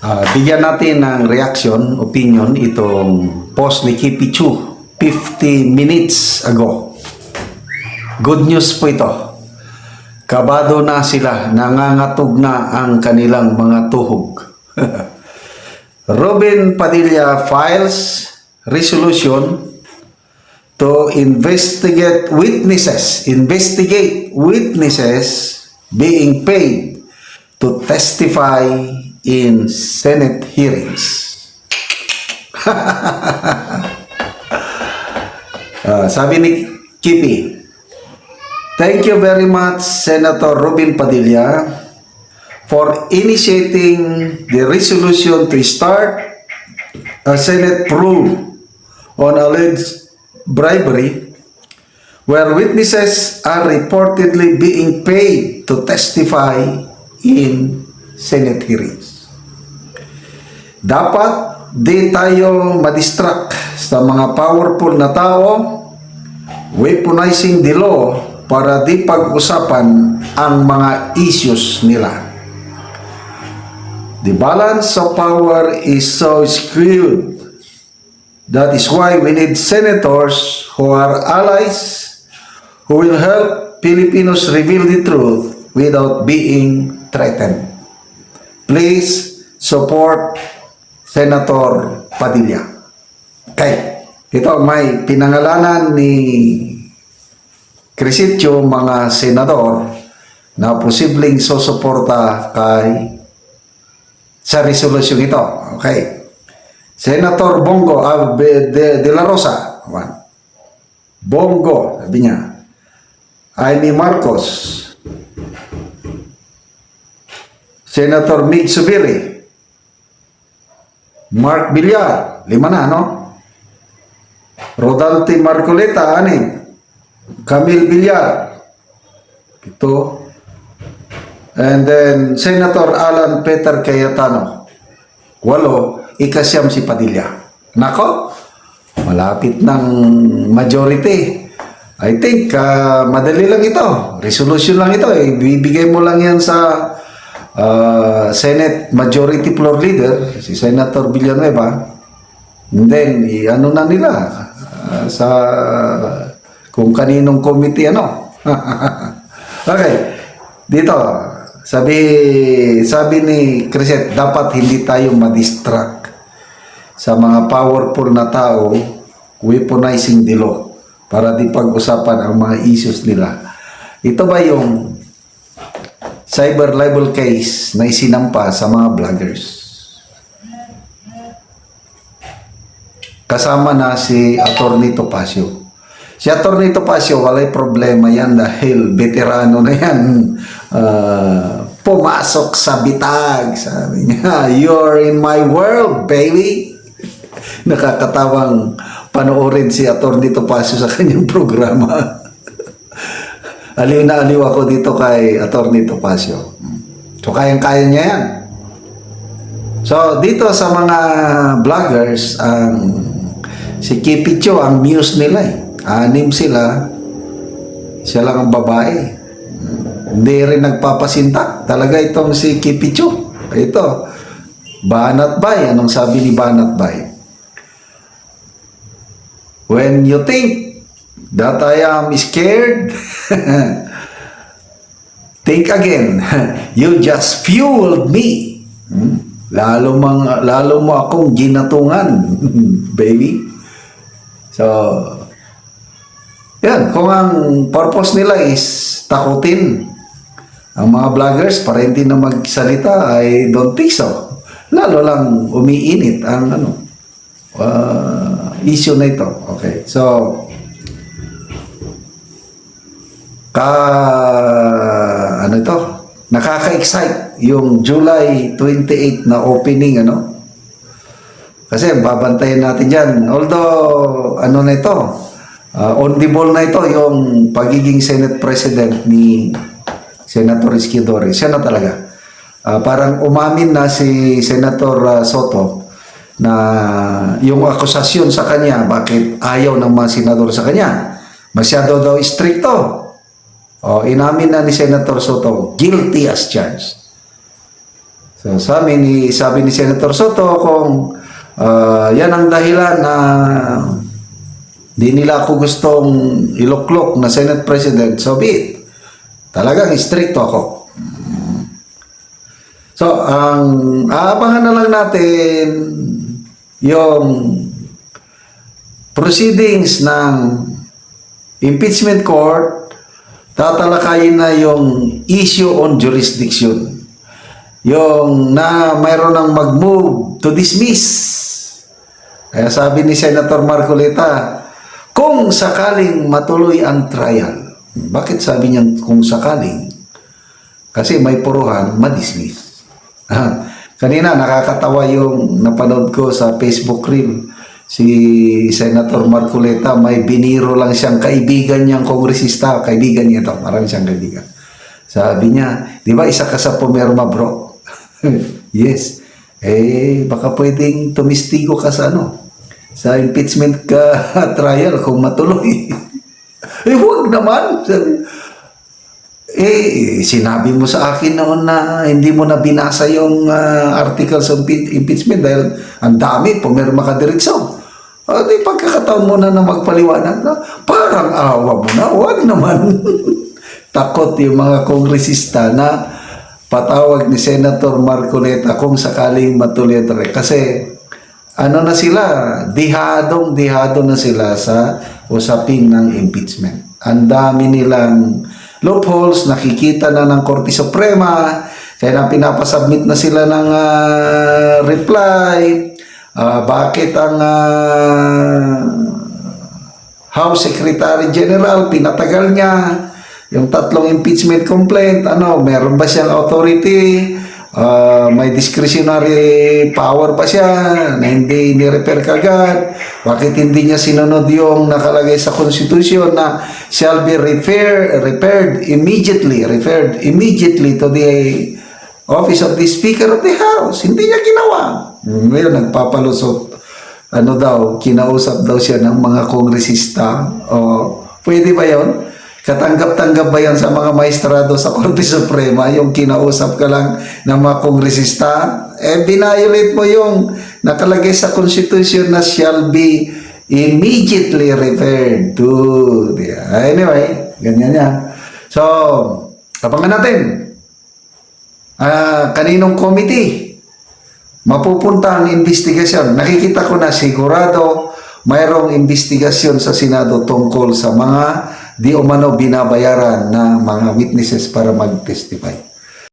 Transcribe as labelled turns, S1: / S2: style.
S1: Bigyan natin ng reaction, opinion, itong post ni Kipi Chu 50 minutes ago. Good news po ito. Kabado na sila, nangangatog na ang kanilang mga tuhog. Robin Padilla files resolution to investigate witnesses being paid to testify in Senate hearings. Sabi ni Kipi, thank you very much, Senator Robin Padilla, for initiating the resolution to start a Senate probe on alleged bribery where witnesses are reportedly being paid to testify in Senate hearings. Dapat di tayo madistract sa mga powerful na tao weaponizing the law para di pag-usapan ang mga issues nila. The balance of power is so skewed. That is why we need senators who are allies, who will help Filipinos reveal the truth without being threatened. Please support Senator Padilla. Okay. Ito may pinangalanan ni Crisitio mga senador na posibleng susuporta sa resolusyon ito. Okay. Senator Bongo de la Rosa. Bongo, sabi niya. Amy Marcos. Senator Mig Subiri. Mark Villar. 5 na, no? Rodante Marcoleta, 6. Camille Villar. 7. And then, Senator Alan Peter Cayetano. 8. Ikasyam si Padilla. Nako, malapit ng majority. I think, madali lang ito. Resolution lang ito. Ibibigay mo lang yan sa Senate Majority Floor Leader, si Senator Villanueva. And then, ano na nila sa kung kaninong committee, ano. Okay. Dito, sabi ni Crisette, dapat hindi tayo madistract sa mga powerful na tao weaponizing the law para di pag-usapan ang mga issues nila. Ito ba yung cyber libel case na isinampa sa mga vloggers? Kasama na si Atty. Topacio. Si Atty. Topacio, walay problema yan dahil veterano na yan. Pumasok sa bitag. Sabi niya, you're in my world, baby. Nakakatawang panoorin si Atty. Topacio sa kanyang programa. Aliw na aliw ako dito kay Atty. Topacio. So, kayang-kaya niya yan. So, dito sa mga vloggers, si Kipi Chu, ang muse nila 6 sila. Siya lang ang babae. Hindi rin nagpapasinta. Talaga itong si Kipi Chu. Ito. Banat Bay. Anong sabi ni Banat Bay? When you think that I am scared, think again. You just fueled me. Lalo mo akong ginatungan, baby. So, yan. Kung ang purpose nila is takutin ang mga vloggers para hindi na magsalita, I don't think so. Lalo lang umiinit ang issue na ito. Okay. So, nakaka-excite yung July 28 na opening, Kasi babantayan natin dyan. Although, na ito, on the ball na ito, yung pagiging Senate President ni Senator Esquidore. Siya na talaga. Parang umamin na si Senator Soto na yung akusasyon sa kanya, bakit ayaw ng mga senador sa kanya. Masyado daw stricto. Inamin na ni Senator Soto, guilty as charged. So sabi ni Senator Soto kung yan ang dahilan na di nila ako gustong iluklok na Senate President, so be it. Talagang stricto ako. So, ang aabangan na lang natin yung proceedings ng impeachment court, tatalakayin na yung issue on jurisdiction. Yung na mayroon ng mag-move to dismiss. Kaya sabi ni Senator Marcoleta, kung sakaling matuloy ang trial, bakit sabi niya kung sakaling? Kasi may puruhan, ma-dismiss. Kanina nakakatawa yung napanood ko sa Facebook reel. Si Senator Marcoleta, may biniro lang siyang kaibigan niyang kongresista. Kaibigan niya ito, marami siyang kaibigan. Sabi niya, di ba isa ka sa pumirma bro? Yes. Baka pwedeng tumistigo ka sa sa impeachment ka trial kung matuloy. Huwag naman. Sinabi mo sa akin noon na hindi mo na binasa yung articles of impeachment dahil ang dami, pumirma ka diretso. Di pagkakataon mo na magpaliwanag na, parang awa mo na, huwag naman. Takot yung mga kongresista na patawag ni Senator Marcoleta kung sakaling matuloy kasi na sila, dihado na sila sa usapin ng impeachment. Ang dami nilang loopholes, nakikita na ng Korte Suprema, kaya na pinapasubmit na sila ng reply. Bakit ang House Secretary General pinatagal niya yung 3 impeachment complaint? Meron ba siyang authority? May discretionary power pa siya na hindi ni-repair kagad? Bakit hindi niya sinunod yung nakalagay sa Constitution na shall be referred immediately to the office of the Speaker of the House? Hindi niya ginawa. Ngayon nagpapalusot, kinausap daw siya ng mga kongresista. Pwede ba yun? Katanggap-tanggap ba yan sa mga maestrado sa Korte Suprema, yung kinausap ka lang ng mga kongresista? Binayolate mo yung nakalagay sa Constitution na shall be immediately referred to. Anyway, ganyan yan. So, abangan natin. Kaninong committee mapupunta ang investigasyon? Nakikita ko na sigurado mayroong investigasyon sa Senado tungkol sa mga di umano binabayaran na mga witnesses para mag-testify.